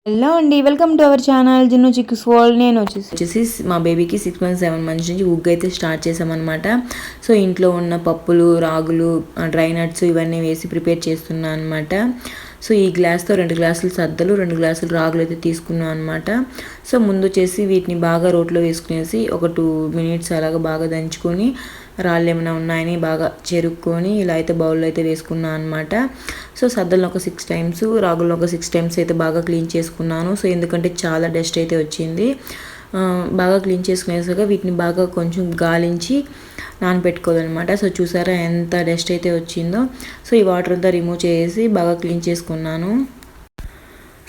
Hello అండి, welcome to our channel gin chicks world. నేను వచ్చేసి మా బేబీకి 6 months 7 months నుంచి ఉగ్గు అయితే స్టార్ట్ చేసామన్నమాట. సో ఇంట్లో ఉన్న పప్పులు, రాగులు, డ్రై నట్స్ ఇవన్నీ వేసి ప్రిపేర్ చేస్తున్నాను అనమాట. సో ఈ గ్లాస్తో 2 గ్లాసులు సద్దలు, 2 గ్లాసులు రాగులు అయితే తీసుకున్నాను అనమాట. సో ముందు వచ్చేసి వీటిని బాగా రోట్లో వేసుకునేసి ఒక 2 minutes అలాగా బాగా దంచుకొని రాళ్ళు ఏమైనా ఉన్నాయని బాగా చెరుక్కొని ఇలా అయితే బౌల్లో అయితే వేసుకున్నాను అనమాట. సో సద్దలను ఒక 6 times, రాగులను ఒక 6 times అయితే బాగా క్లీన్ చేసుకున్నాను. సో ఎందుకంటే చాలా డస్ట్ అయితే వచ్చింది. బాగా క్లీన్ చేసుకునేసాక వీటిని బాగా కొంచెం గాలించి నానబెట్టుకోవాలన్నమాట. సో చూసారా ఎంత డస్ట్ అయితే వచ్చిందో. సో ఈ వాటర్ అంతా రిమూవ్ చేసి బాగా క్లీన్ చేసుకున్నాను.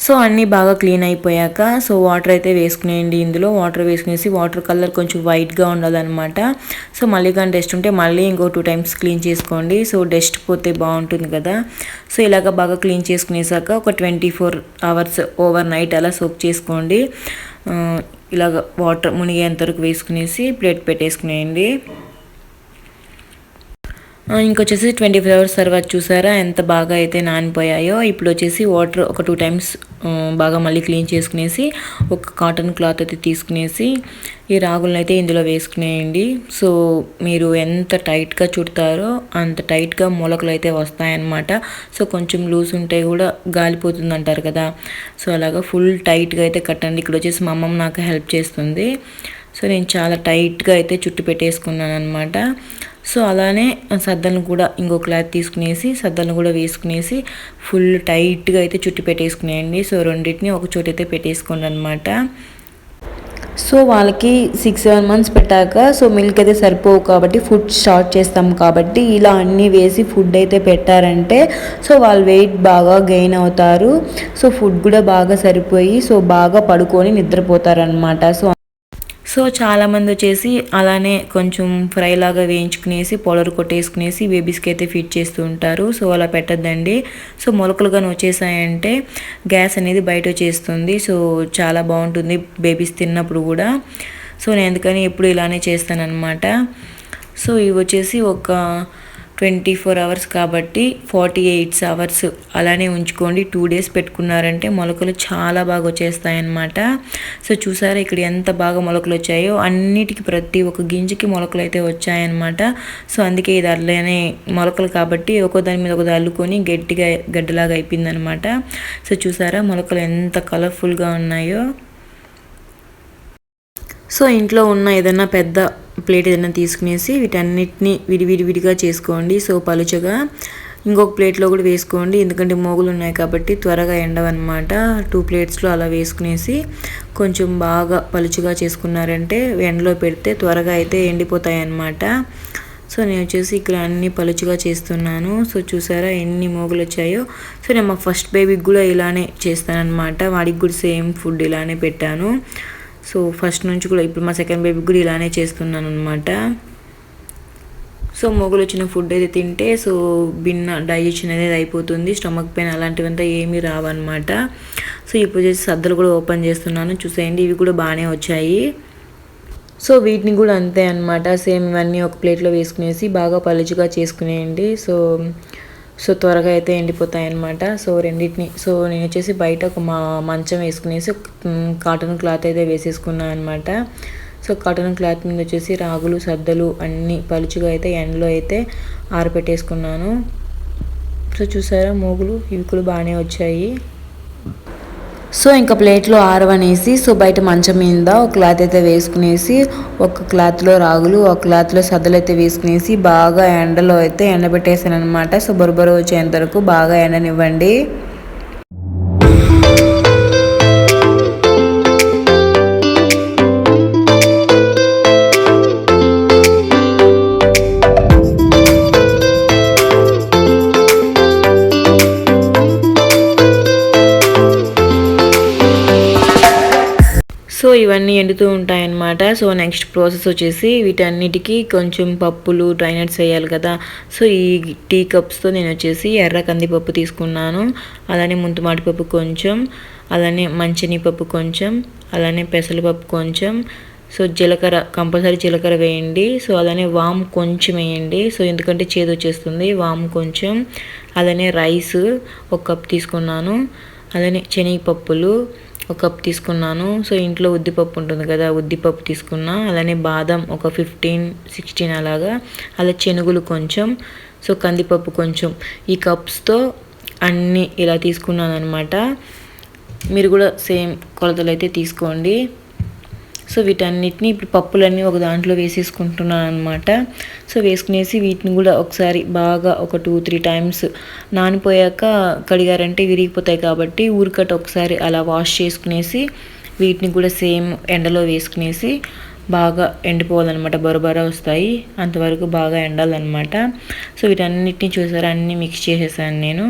సో అన్నీ బాగా క్లీన్ అయిపోయాక సో వాటర్ అయితే వేసుకునేయండి. ఇందులో వాటర్ వేసుకునేసి వాటర్ కలర్ కొంచెం వైట్గా ఉండాలన్నమాట. సో మళ్ళీ కానీ డస్ట్ ఉంటే మళ్ళీ ఇంకో 2 times క్లీన్ చేసుకోండి. సో డస్ట్ పోతే బాగుంటుంది కదా. సో ఇలాగ బాగా క్లీన్ చేసుకునేసాక ఒక 24 hours ఓవర్ నైట్ అలా సోక్ చేసుకోండి. ఇలాగ వాటర్ మునిగేంత వరకు వేసుకునేసి ప్లేట్ పెట్టేసుకునేయండి. ఇంకొచ్చేసి 24 hours తర్వాత చూసారా ఎంత బాగా అయితే నానిపోయాయో. ఇప్పుడు వచ్చేసి వాటర్ ఒక 2 times బాగా మళ్ళీ క్లీన్ చేసుకునేసి ఒక కాటన్ క్లాత్ అయితే తీసుకునేసి ఈ రాగులను అయితే ఇందులో వేసుకునేయండి. సో మీరు ఎంత టైట్గా చుడతారో అంత టైట్గా మొలకలు అయితే వస్తాయన్నమాట. సో కొంచెం లూజ్ ఉంటే కూడా గాలిపోతుంది అంటారు కదా. సో అలాగా ఫుల్ టైట్గా అయితే కట్టండి. ఇక్కడ వచ్చేసి మా అమ్మమ్మ నాకు హెల్ప్ చేస్తుంది. సో నేను చాలా టైట్గా అయితే చుట్టు పెట్టేసుకున్నాను అనమాట. సో అలానే సద్దలను కూడా ఇంకో క్లాత్ తీసుకునేసి సద్దలను కూడా వేసుకునేసి ఫుల్ టైట్గా అయితే చుట్టు పెట్టేసుకునేయండి. సో రెండింటిని ఒక చోట అయితే పెట్టేసుకోండి అనమాట. సో వాళ్ళకి 6-7 months పెట్టాక సో మిల్క్ అయితే సరిపోవు కాబట్టి ఫుడ్ స్టార్ట్ చేస్తాం కాబట్టి ఇలా అన్నీ వేసి ఫుడ్ అయితే పెట్టారంటే సో వాళ్ళు వెయిట్ బాగా గెయిన్ అవుతారు. సో ఫుడ్ కూడా బాగా సరిపోయి సో బాగా పడుకొని నిద్రపోతారనమాట. సో చాలామంది వచ్చేసి అలానే కొంచెం ఫ్రై లాగా వేయించుకునేసి పౌడర్ కొట్టేసుకునేసి బేబీస్కి అయితే ఫీడ్ చేస్తూ ఉంటారు. సో అలా పెట్టద్దండి. సో మొలకలుగా వచ్చేసాయంటే గ్యాస్ అనేది బయట వచ్చేస్తుంది. సో చాలా బాగుంటుంది బేబీస్ తిన్నప్పుడు కూడా. సో నేను ఎందుకని ఎప్పుడు ఇలానే చేస్తానన్నమాట. సో ఇవి వచ్చేసి ఒక 24 hours కాబట్టి 48 hours అలానే ఉంచుకోండి. 2 days పెట్టుకున్నారంటే మొలకలు చాలా బాగా వచ్చేస్తాయన్నమాట. సో చూసారా ఇక్కడ ఎంత బాగా మొలకలు వచ్చాయో. అన్నిటికీ ప్రతి ఒక్క గింజకి మొలకలు అయితే వచ్చాయన్నమాట. సో అందుకే ఇది అల్లనే మొలకలు కాబట్టి ఒక్కో దాని మీద ఒక అల్లుకొని గట్టిగా గడ్డలాగా అయిపోయిందనమాట. సో చూసారా మొలకలు ఎంత కలర్ఫుల్గా ఉన్నాయో. సో ఇంట్లో ఉన్న ఏదైనా పెద్ద ప్లేట్ ఏదైనా తీసుకునేసి వీటన్నిటిని విడివిడిగా చేసుకోండి. సో పలుచగా ఇంకొక ప్లేట్లో కూడా వేసుకోండి. ఎందుకంటే మోగులు ఉన్నాయి కాబట్టి త్వరగా ఎండవన్నమాట. 2 platesలో అలా వేసుకునేసి కొంచెం బాగా పలుచగా చేసుకున్నారంటే ఎండలో పెడితే త్వరగా అయితే ఎండిపోతాయి అన్నమాట. సో నేను వచ్చేసి ఇక్కడ అన్ని పలుచగా చేస్తున్నాను. సో చూసారా ఎన్ని మోగులు వచ్చాయో. సో నేను మా ఫస్ట్ బేబీకి కూడా ఇలానే చేస్తానన్నమాట. వాడికి కూడా సేమ్ ఫుడ్ ఇలానే పెట్టాను. సో ఫస్ట్ నుంచి కూడా ఇప్పుడు మా సెకండ్ బేబీకి కూడా ఇలానే చేస్తున్నాను అనమాట. సో మొగులు వచ్చిన ఫుడ్ అయితే తింటే సో డైజెషన్ అనేది అయిపోతుంది. స్టమక్ పెయిన్ అలాంటివంతా ఏమీ రావన్నమాట. సో ఇప్పుడు వచ్చేసి సద్దలు కూడా ఓపెన్ చేస్తున్నాను. చూసేయండి ఇవి కూడా బాగానే వచ్చాయి. సో వీటిని కూడా అంతే అనమాట. సేమ్ ఇవన్నీ ఒక ప్లేట్లో వేసుకునేసి బాగా పలుచుగా చేసుకునేయండి. సో త్వరగా అయితే ఎండిపోతాయి అన్నమాట. సో రెండింటిని సో నేను వచ్చేసి బయట ఒక మంచం వేసుకునేసి కాటన్ క్లాత్ అయితే వేసేసుకున్నాను అనమాట. సో కాటన్ క్లాత్ మీద వచ్చేసి రాగులు సద్దలు అన్నీ పలుచుగా అయితే ఎండలో అయితే ఆరబెట్టేసుకున్నాను. సో చూసారా మోగులు ఇవి కూడా బాగానే వచ్చాయి. సో ఇంకా ప్లేట్లో ఆరవనేసి సో బయట మంచం మీద ఒక క్లాత్ అయితే వేసుకునేసి ఒక క్లాత్లో రాగులు ఒక క్లాత్లో సద్దలు అయితే వేసుకునేసి బాగా ఎండలో అయితే ఎండబెట్టేసాను అనమాట. సో బొరబొర వచ్చేంత వరకు బాగా ఎండనివ్వండి. సో ఇవన్నీ ఎండుతూ ఉంటాయన్నమాట. సో నెక్స్ట్ ప్రాసెస్ వచ్చేసి వీటన్నిటికీ కొంచెం పప్పులు డ్రై నట్స్ వేయాలి కదా. సో ఈ టీ కప్స్తో నేను వచ్చేసి ఎర్ర కందిపప్పు తీసుకున్నాను. అలానే ముంతుమాటిపప్పు కొంచెం, అలానే మంచినీపప్పు కొంచెం, అలానే పెసరపప్పు కొంచెం. సో జీలకర్ర కంపల్సరీ జీలకర్ర వేయండి. సో అలానే వాము కొంచెం వేయండి. సో ఎందుకంటే చేదు వచ్చేస్తుంది. వాము కొంచెం, అలానే రైస్ 1 cup తీసుకున్నాను. అలానే శనగపప్పులు ఒక కప్ తీసుకున్నాను. సో ఇంట్లో ఉద్దిపప్పు ఉంటుంది కదా, ఉద్దిపప్పు తీసుకున్నా. అలానే బాదం ఒక 15-16 అలాగా, అలా శనగలు కొంచెం, సో కందిపప్పు కొంచెం. ఈ కప్స్తో అన్నీ ఇలా తీసుకున్నాను అనమాట. మీరు కూడా సేమ్ కొలతలు అయితే తీసుకోండి. సో వీటన్నిటిని ఇప్పుడు పప్పులన్నీ ఒక దాంట్లో వేసేసుకుంటున్నాను అనమాట. సో వేసుకునేసి వీటిని కూడా ఒకసారి బాగా ఒక 2-3 టైమ్స్ నానిపోయాక కడిగారంటే విరిగిపోతాయి కాబట్టి ఊరికట్ట ఒకసారి అలా వాష్ చేసుకునేసి వీటిని కూడా సేమ్ ఎండలో వేసుకునేసి బాగా ఎండిపోవాలన్నమాట. బొరబొర వస్తాయి, అంతవరకు బాగా ఎండాలన్నమాట. సో వీటన్నిటిని చూసారా, అన్నీ మిక్స్ చేసేసాను నేను.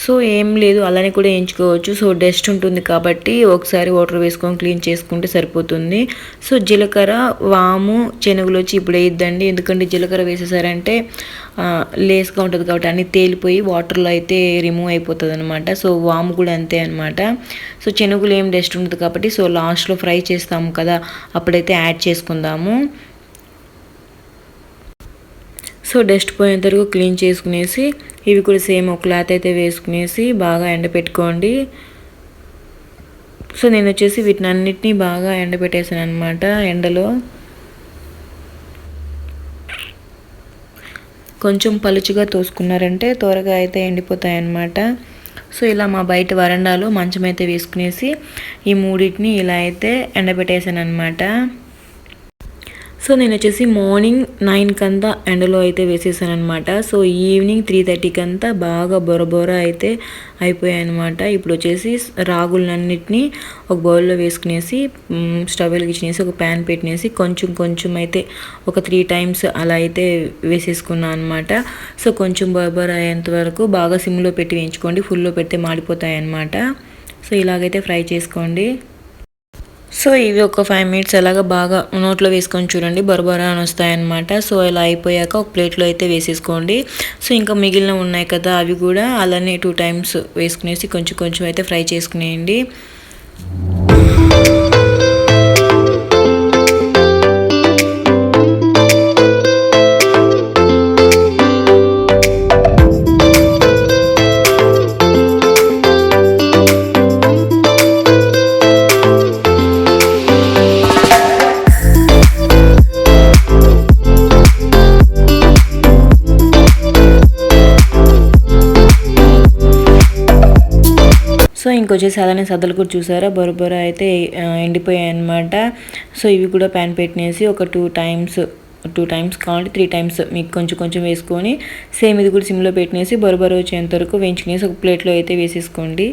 సో ఏం లేదు, అలానే కూడా వేయించుకోవచ్చు. సో డస్ట్ ఉంటుంది కాబట్టి ఒకసారి వాటర్ వేసుకొని క్లీన్ చేసుకుంటే సరిపోతుంది. సో జీలకర్ర, వాము, శనగలు వచ్చి ఇప్పుడు వేయద్దండి, ఎందుకంటే జీలకర్ర వేసేసారంటే లేస్గా ఉంటుంది కాబట్టి అన్నీ తేలిపోయి వాటర్లో అయితే రిమూవ్ అయిపోతుంది అనమాట. సో వాము కూడా అంతే అనమాట. సో శనగలు ఏం డస్ట్ ఉంటుంది కాబట్టి సో లాస్ట్లో ఫ్రై చేస్తాము కదా, అప్పుడైతే యాడ్ చేసుకుందాము. సో డస్ట్ పోయేంత వరకు క్లీన్ చేసుకునేసి ఇవి కూడా సేమ్ ఒక క్లాత్ అయితే వేసుకునేసి బాగా ఎండపెట్టుకోండి. సో నేను వచ్చేసి వీటిని అన్నిటినీ బాగా ఎండబెట్టేసాను అనమాట ఎండలో. కొంచెం పలుచుగా తోసుకున్నారంటే త్వరగా అయితే ఎండిపోతాయి అన్నమాట. సో ఇలా మా బయట వరండాలో మంచం అయితే వేసుకునేసి ఈ మూడింటిని ఇలా అయితే ఎండబెట్టేసాను అనమాట. సో నేను వచ్చేసి మార్నింగ్ 9 కంతా ఎండలో అయితే వేసేసాను అనమాట. సో ఈవినింగ్ 3:30 కంతా బాగా బొరబొర అయితే అయిపోయాయి అనమాట. ఇప్పుడు వచ్చేసి రాగులన్నిటిని ఒక బౌల్లో వేసుకునేసి స్టవ్ వెలిగించేసి ఒక ప్యాన్ పెట్టినేసి కొంచెం కొంచెం అయితే ఒక 3 టైమ్స్ అలా అయితే వేసేసుకున్నాను అనమాట. సో కొంచెం బొరబొర అయ్యేంత వరకు బాగా సిమ్లో పెట్టి వేయించుకోండి, ఫుల్లో పెడితే మాడిపోతాయి అనమాట. సో ఇలాగైతే ఫ్రై చేసుకోండి. సో ఇవి ఒక 5 మినిట్స్ అలాగా బాగా నోట్లో వేసుకొని చూడండి, బొరబొర అని వస్తాయన్నమాట. సో ఇలా అయిపోయాక ఒక ప్లేట్లో అయితే వేసేసుకోండి. సో ఇంకా మిగిలిన ఉన్నాయి కదా, అవి కూడా అలానే 2 టైమ్స్ వేసుకునేసి కొంచెం కొంచెం అయితే ఫ్రై చేసుకునేయండి. సో ఇంకొచ్చేసి అలానే సద్దలు కూడా చూసారా, బొరబొర అయితే ఎండిపోయాయి అనమాట. సో ఇవి కూడా ప్యాన్ పెట్టినేసి ఒక 2 టైమ్స్ కావాలంటే 3 టైమ్స్ మీకు కొంచెం కొంచెం వేసుకొని సేమ్ ఇది కూడా సిమ్లో పెట్టినేసి బొరబొర వచ్చేంత వరకు వేయించుకునేసి ఒక ప్లేట్లో అయితే వేసేసుకోండి.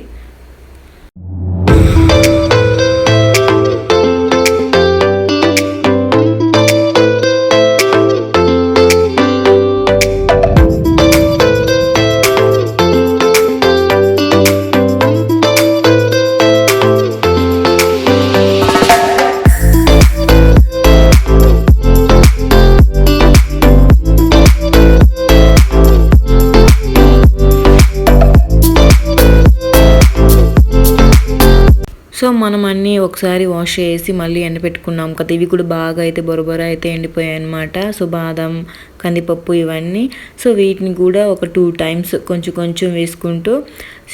సో మనం అన్నీ ఒకసారి వాష్ చేసి మళ్ళీ ఎండపెట్టుకున్నాం కదా, ఇవి కూడా బాగా అయితే బొరబొర అయితే ఎండిపోయాయి అనమాట. సో బాదం, కందిపప్పు ఇవన్నీ. సో వీటిని కూడా ఒక 2 టైమ్స్ కొంచెం కొంచెం వేసుకుంటూ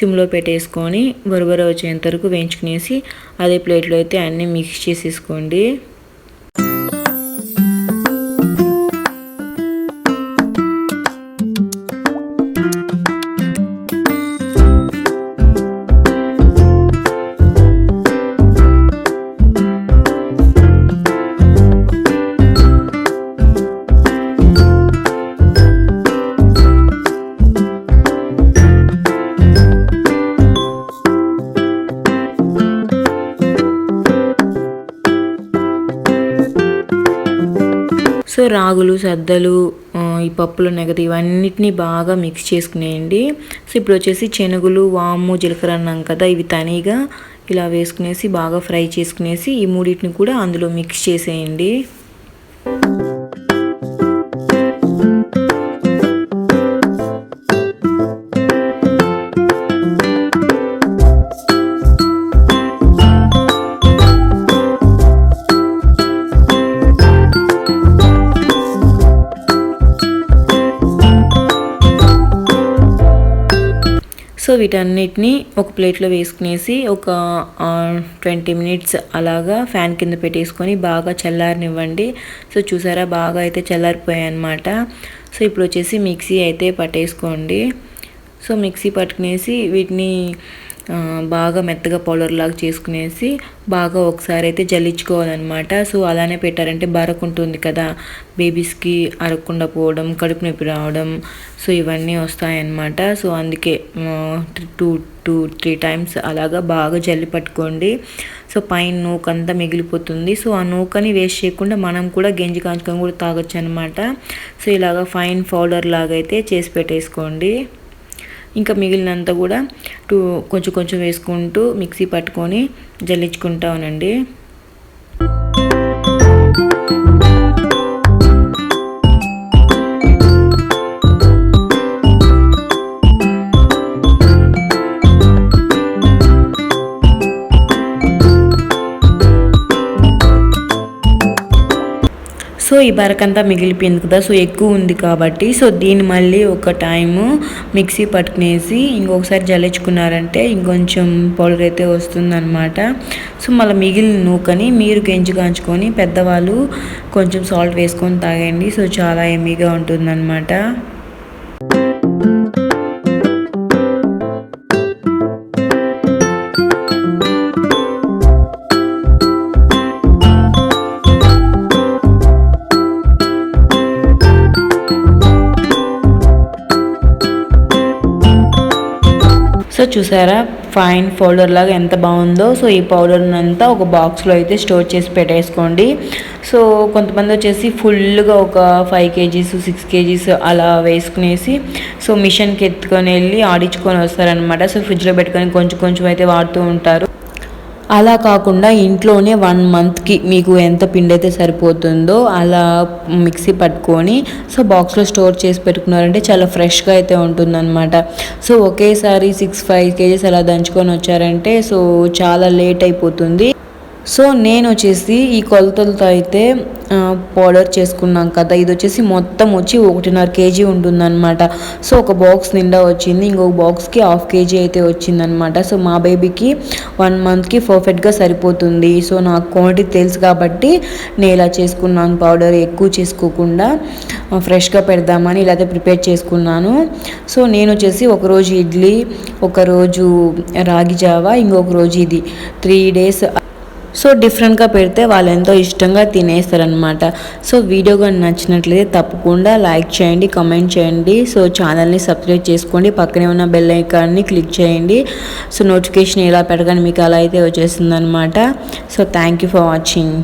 సిమ్లో పెట్టేసుకొని బొరబొర వచ్చేంత వరకు వేయించుకునేసి అదే ప్లేట్లో అయితే అన్నీ మిక్స్ చేసేసుకోండి. సో రాగులు, సద్దలు, ఈ పప్పులు ఉన్నాయి కదా, ఇవన్నిటిని బాగా మిక్స్ చేసుకునేయండి. సో ఇప్పుడు వచ్చేసి శనగలు, వాము, జీలకర్ర అన్నాం కదా, ఇవి తనిగా ఇలా వేసుకునేసి బాగా ఫ్రై చేసుకునేసి ఈ మూడింటిని కూడా అందులో మిక్స్ చేసేయండి. సో వీటన్నిటిని ఒక ప్లేట్లో వేసుకునేసి ఒక 20 మినిట్స్ అలాగా ఫ్యాన్ కింద పెట్టేసుకొని బాగా చల్లారనివ్వండి. సో చూసారా బాగా అయితే చల్లారిపోయాయి అన్నమాట. సో ఇప్పుడు వచ్చేసి మిక్సీ అయితే పట్టేసుకోండి. సో మిక్సీ పట్టుకునేసి వీటిని బాగా మెత్తగా పౌడర్ లాగా చేసుకునేసి బాగా ఒకసారి అయితే జల్లించుకోవాలన్నమాట. సో అలానే పెట్టారంటే బరకుంటుంది కదా, బేబీస్కి అరగకుండా పోవడం, కడుపు నొప్పి రావడం, సో ఇవన్నీ వస్తాయన్నమాట. సో అందుకే 2-3 టైమ్స్ అలాగా బాగా జల్లి పట్టుకోండి. సో పైన నూకంతా మిగిలిపోతుంది. సో ఆ నూకని వేస్ట్ చేయకుండా మనం కూడా గంజి కాంచుకొని కూడా తాగొచ్చు అనమాట. సో ఇలాగా ఫైన్ పౌడర్ లాగా అయితే చేసి పెట్టేసుకోండి. ఇంకా మిగిలినంత కూడా కొంచెం కొంచెం వేసుకుంటూ మిక్సీ పట్టుకొని జల్లించుకుంటా ఉనండి. సో ఈ బరకంతా మిగిలిపోయింది కదా, సో ఎక్కువ ఉంది కాబట్టి సో దీన్ని మళ్ళీ ఒక టైము మిక్సీ పట్టుకునేసి ఇంకొకసారి జల్లించుకున్నారంటే ఇంకొంచెం పౌడర్ అయితే వస్తుందన్నమాట. సో మళ్ళీ మిగిలిన నూకని మీరు గెంజి కాంచుకొని పెద్దవాళ్ళు కొంచెం సాల్ట్ వేసుకొని తాగండి. సో చాలా ఎమ్మీగా ఉంటుందన్నమాట. సో చూసారా ఫైన్ పౌడర్ లాగా ఎంత బాగుందో. సో ఈ పౌడర్ని అంతా ఒక బాక్స్లో అయితే స్టోర్ చేసి పెట్టేసుకోండి. సో కొంతమంది వచ్చేసి ఫుల్గా ఒక 5 kgs 6 kgs అలా వేసుకునేసి సో మిషన్కి ఎత్తుకొని వెళ్ళి ఆడించుకొని వస్తారనమాట. సో ఫ్రిడ్జ్లో పెట్టుకొని కొంచెం కొంచెం అయితే వాడుతూ ఉంటారు. అలా కాకుండా ఇంట్లోనే 1 మంత్కి మీకు ఎంత పిండి అయితే సరిపోతుందో అలా మిక్సీ పట్టుకొని సో బాక్స్లో స్టోర్ చేసి పెట్టుకున్నారంటే చాలా ఫ్రెష్గా అయితే ఉంటుందన్నమాట. సో ఒకేసారి 6-5 kgs అలా దంచుకొని వచ్చారంటే సో చాలా లేట్ అయిపోతుంది. సో నేను వచ్చేసి ఈ కొలతలతో అయితే పౌడర్ చేసుకున్నాం కదా, ఇది వచ్చేసి మొత్తం వచ్చి 1.5 kg ఉంటుందన్నమాట. సో ఒక బాక్స్ నిండా వచ్చింది, ఇంకొక బాక్స్కి 1/2 kg అయితే వచ్చిందనమాట. సో మా బేబీకి 1 మంత్కి పర్ఫెక్ట్గా సరిపోతుంది. సో నాకు క్వాంటిటీ తెలుసు కాబట్టి నేను ఇలా చేసుకున్నాను. పౌడర్ ఎక్కువ చేసుకోకుండా ఫ్రెష్గా పెడదామని ఇలా అయితే ప్రిపేర్ చేసుకున్నాను. సో నేను వచ్చేసి ఒకరోజు ఇడ్లీ, ఒకరోజు రాగి జావా, ఇంకొక రోజు ఇది 3 days సో డిఫరెంట్గా పెడితే వాళ్ళు ఎంతో ఇష్టంగా తినేస్తారనమాట. సో వీడియో కానీ నచ్చినట్లయితే తప్పకుండా లైక్ చేయండి, కమెంట్ చేయండి. సో ఛానల్ని సబ్స్క్రైబ్ చేసుకోండి, పక్కనే ఉన్న బెల్ ఐకాన్ని క్లిక్ చేయండి. సో నోటిఫికేషన్ ఎలా పెట్టగానే మీకు అలా అయితే వచ్చేస్తుంది అనమాట. So thank you for watching.